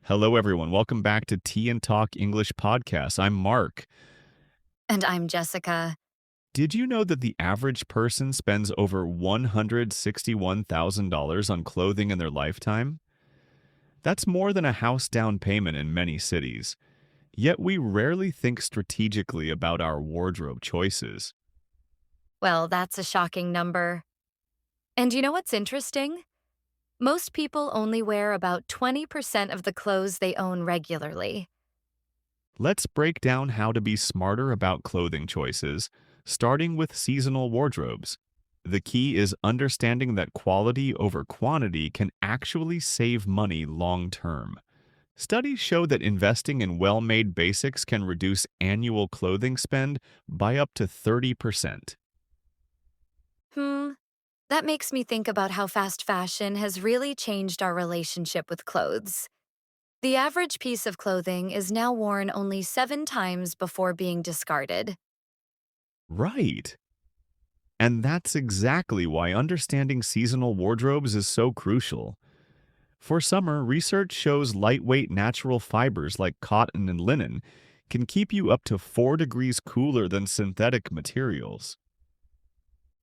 Hello, everyone. Welcome back to Tea and Talk English Podcast. I'm Mark. And I'm Jessica. Did you know that the average person spends over $161,000 on clothing in their lifetime? That's more than a house down payment in many cities. Yet we rarely think strategically about our wardrobe choices. Well, that's a shocking number. And you know what's interesting? Most people only wear about 20% of the clothes they own regularly. Let's break down how to be smarter about clothing choices, starting with seasonal wardrobes. The key is understanding that quality over quantity can actually save money long term. Studies show that investing in well made basics can reduce annual clothing spend by up to 30%. Hmm, that makes me think about how fast fashion has really changed our relationship with clothes. The average piece of clothing is now worn only 7 times before being discarded. Right. And that's exactly why understanding seasonal wardrobes is so crucial. For summer, research shows lightweight natural fibers like cotton and linen can keep you up to 4 degrees cooler than synthetic materials.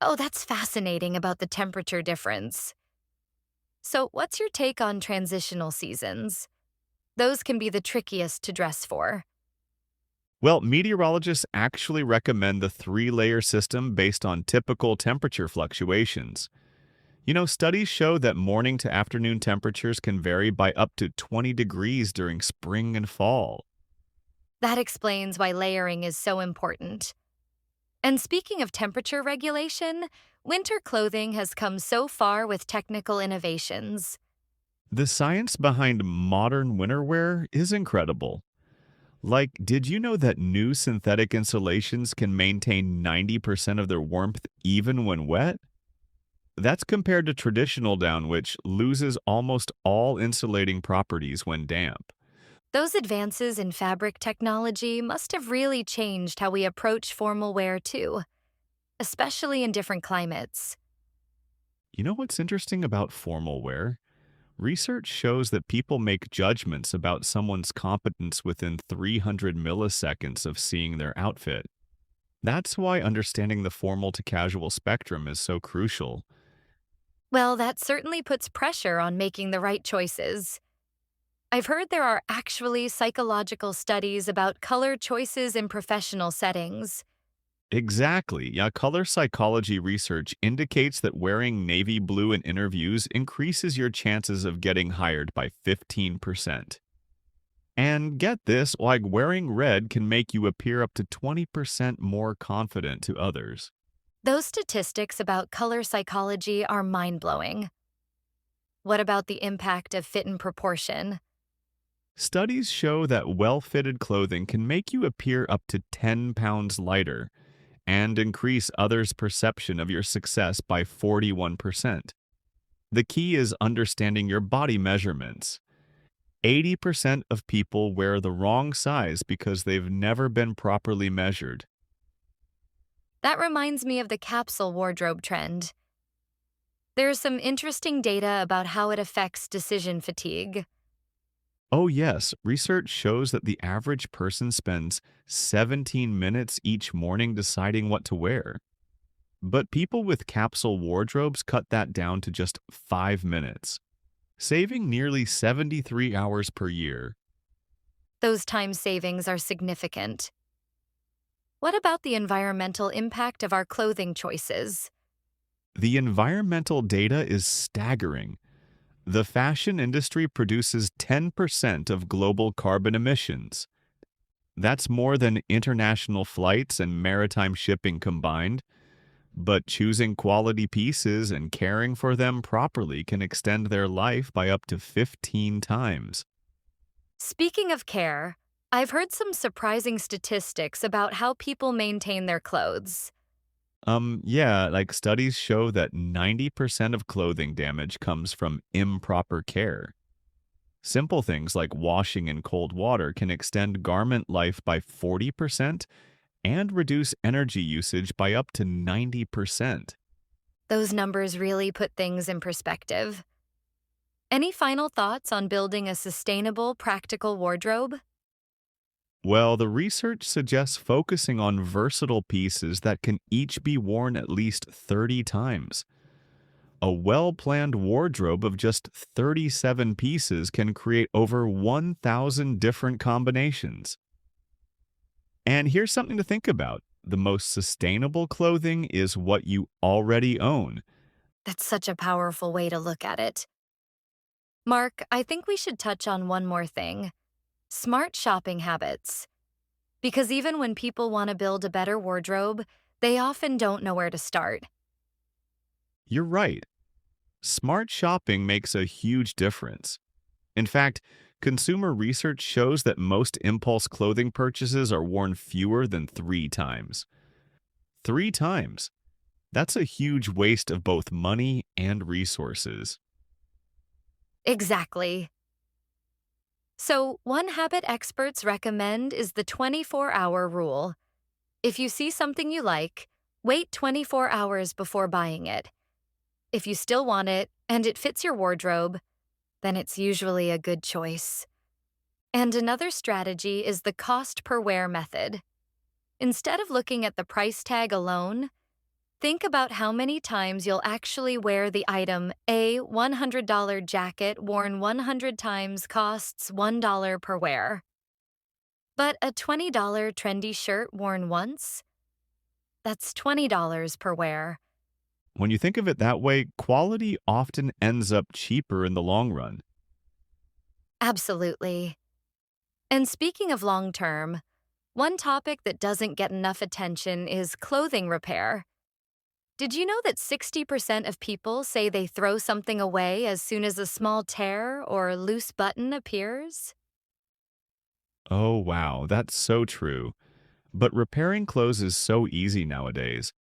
Oh, that's fascinating about the temperature difference. So, what's your take on transitional seasons? Those can be the trickiest to dress for. Well, meteorologists actually recommend the 3-layer system based on typical temperature fluctuations. Studies show that morning to afternoon temperatures can vary by up to 20 degrees during spring and fall. That explains why layering is so important. And speaking of temperature regulation, winter clothing has come so far with technical innovations. The science behind modern winter wear is incredible. Like, did you know that new synthetic insulations can maintain 90% of their warmth even when wet? That's compared to traditional down, which loses almost all insulating properties when damp. Those advances in fabric technology must have really changed how we approach formal wear, too, especially in different climates. You know what's interesting about formal wear? Research shows that people make judgments about someone's competence within 300 milliseconds of seeing their outfit. That's why understanding the formal to casual spectrum is so crucial. Well, that certainly puts pressure on making the right choices. I've heard there are actually psychological studies about color choices in professional settings. Exactly. Yeah, color psychology research indicates that wearing navy blue in interviews increases your chances of getting hired by 15%. And get this, like wearing red can make you appear up to 20% more confident to others. Those statistics about color psychology are mind blowing. What about the impact of fit and proportion? Studies show that well fitted clothing can make you appear up to 10 pounds lighter and increase others' perception of your success by 41%. The key is understanding your body measurements. 80% of people wear the wrong size because they've never been properly measured. That reminds me of the capsule wardrobe trend. There's some interesting data about how it affects decision fatigue. Oh, yes, research shows that the average person spends 17 minutes each morning deciding what to wear. But people with capsule wardrobes cut that down to just 5 minutes, saving nearly 73 hours per year. Those time savings are significant. What about the environmental impact of our clothing choices? The environmental data is staggering. The fashion industry produces 10% of global carbon emissions. That's more than international flights and maritime shipping combined. But choosing quality pieces and caring for them properly can extend their life by up to 15 times. Speaking of care, I've heard some surprising statistics about how people maintain their clothes. Yeah, like studies show that 90% of clothing damage comes from improper care. Simple things like washing in cold water can extend garment life by 40% and reduce energy usage by up to 90%. Those numbers really put things in perspective. Any final thoughts on building a sustainable, practical wardrobe? Well, the research suggests focusing on versatile pieces that can each be worn at least 30 times. A well planned wardrobe of just 37 pieces can create over 1,000 different combinations. And here's something to think about: the most sustainable clothing is what you already own. That's such a powerful way to look at it. Mark, I think we should touch on one more thing: smart shopping habits. Because even when people want to build a better wardrobe, they often don't know where to start. You're right. Smart shopping makes a huge difference. In fact, consumer research shows that most impulse clothing purchases are worn fewer than 3 times. 3 times. That's a huge waste of both money and resources. Exactly. So, one habit experts recommend is the 24-hour rule. If you see something you like, wait 24 hours before buying it. If you still want it and it fits your wardrobe, then it's usually a good choice. And another strategy is the cost per wear method. Instead of looking at the price tag alone, think about how many times you'll actually wear the item. A $100 jacket worn 100 times costs $1 per wear. But a $20 trendy shirt worn once? That's $20 per wear. When you think of it that way, quality often ends up cheaper in the long run. Absolutely. And speaking of long term, one topic that doesn't get enough attention is clothing repair. Did you know that 60% of people say they throw something away as soon as a small tear or loose button appears? Oh, wow, that's so true. But repairing clothes is so easy nowadays.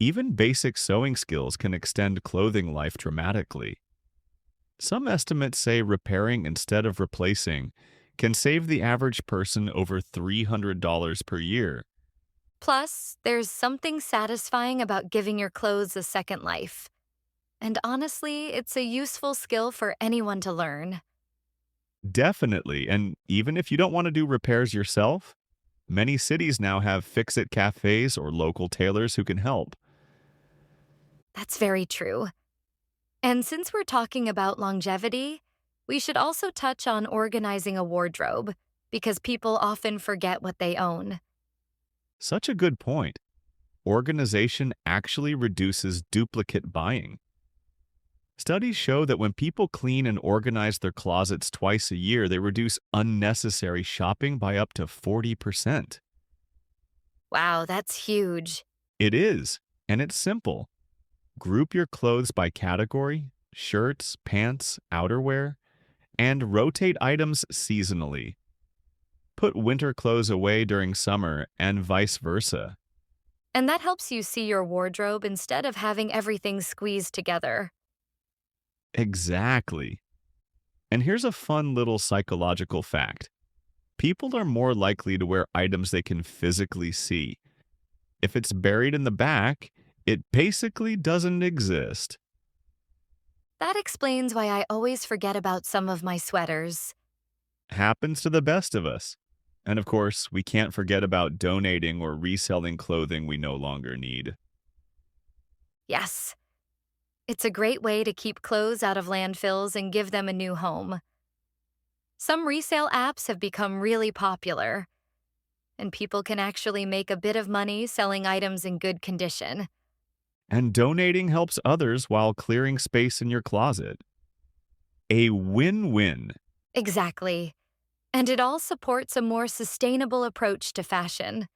Even basic sewing skills can extend clothing life dramatically. Some estimates say repairing instead of replacing can save the average person over $300 per year. Plus, there's something satisfying about giving your clothes a second life. And honestly, it's a useful skill for anyone to learn. Definitely, and even if you don't want to do repairs yourself, many cities now have fix-it cafes or local tailors who can help. That's very true. And since we're talking about longevity, we should also touch on organizing a wardrobe, because people often forget what they own. Such a good point. Organization actually reduces duplicate buying. Studies show that when people clean and organize their closets twice a year, they reduce unnecessary shopping by up to 40%. Wow, that's huge. It is, and it's simple. Group your clothes by category: shirts, pants, outerwear, and rotate items seasonally. Put winter clothes away during summer and vice versa. And that helps you see your wardrobe instead of having everything squeezed together. Exactly. And here's a fun little psychological fact: people are more likely to wear items they can physically see. If it's buried in the back, it basically doesn't exist. That explains why I always forget about some of my sweaters. Happens to the best of us. And of course, we can't forget about donating or reselling clothing we no longer need. Yes, it's a great way to keep clothes out of landfills and give them a new home. Some resale apps have become really popular, and people can actually make a bit of money selling items in good condition. And donating helps others while clearing space in your closet. A win-win. Exactly. And it all supports a more sustainable approach to fashion.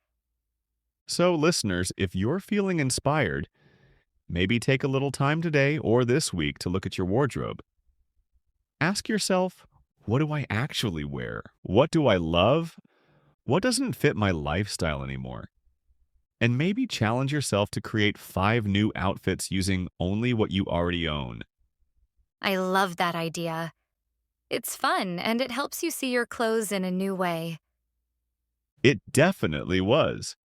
So, listeners, if you're feeling inspired, maybe take a little time today or this week to look at your wardrobe. Ask yourself, what do I actually wear? What do I love? What doesn't fit my lifestyle anymore? And maybe challenge yourself to create 5 new outfits using only what you already own. I love that idea. It's fun and it helps you see your clothes in a new way. It definitely was.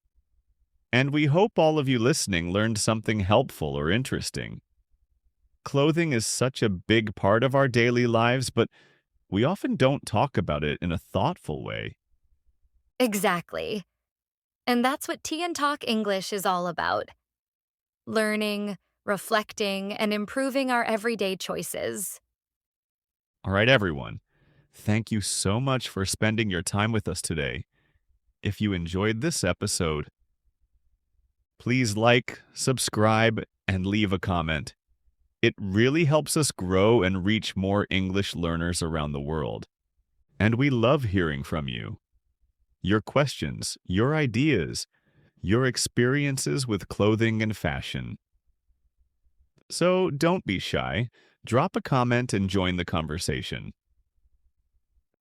And we hope all of you listening learned something helpful or interesting. clothing is such a big part of our daily lives, but we often don't talk about it in a thoughtful way. Exactly. And that's what Tea and Talk English is all about. Learning, reflecting, and improving our everyday choices. All right, everyone. Thank you so much for spending your time with us today. If you enjoyed this episode, please like, subscribe, and leave a comment. It really helps us grow and reach more English learners around the world. And we love hearing from you. Your questions, your ideas, your experiences with clothing and fashion. So don't be shy. Drop a comment and join the conversation.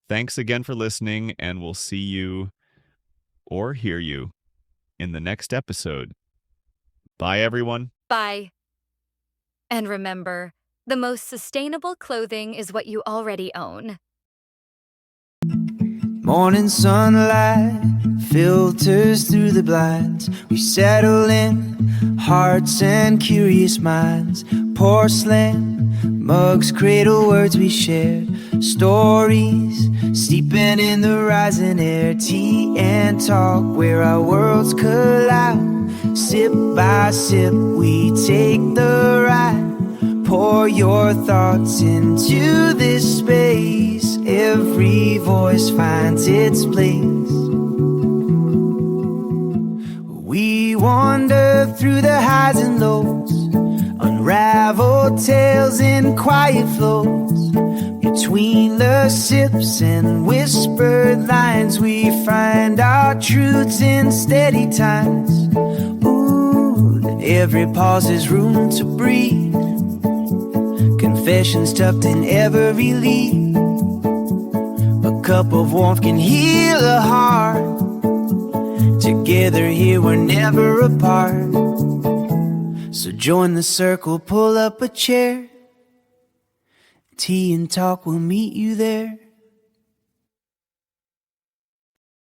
Thanks again for listening, and we'll see you or hear you in the next episode. Bye, everyone. Bye. And remember, the most sustainable clothing is what you already own. Morning sunlight filters through the blinds. We settle in, hearts and curious minds. Porcelain mugs cradle words we shared. Stories steeping in the rising air. Tea and talk where our worlds collide. Sip by sip we take the ride. Pour your thoughts into this space. Every voice finds its place. We wander through the highs and lows, unravel tales in quiet flows. Between the sips and whispered lines, we find our truths in steady times. Ooh, every pause is room to breathe. Confessions tucked in every leaf. A cup of warmth can heal a heart. Together here we're never apart. So join the circle, pull up a chair. Tea and talk will meet you there.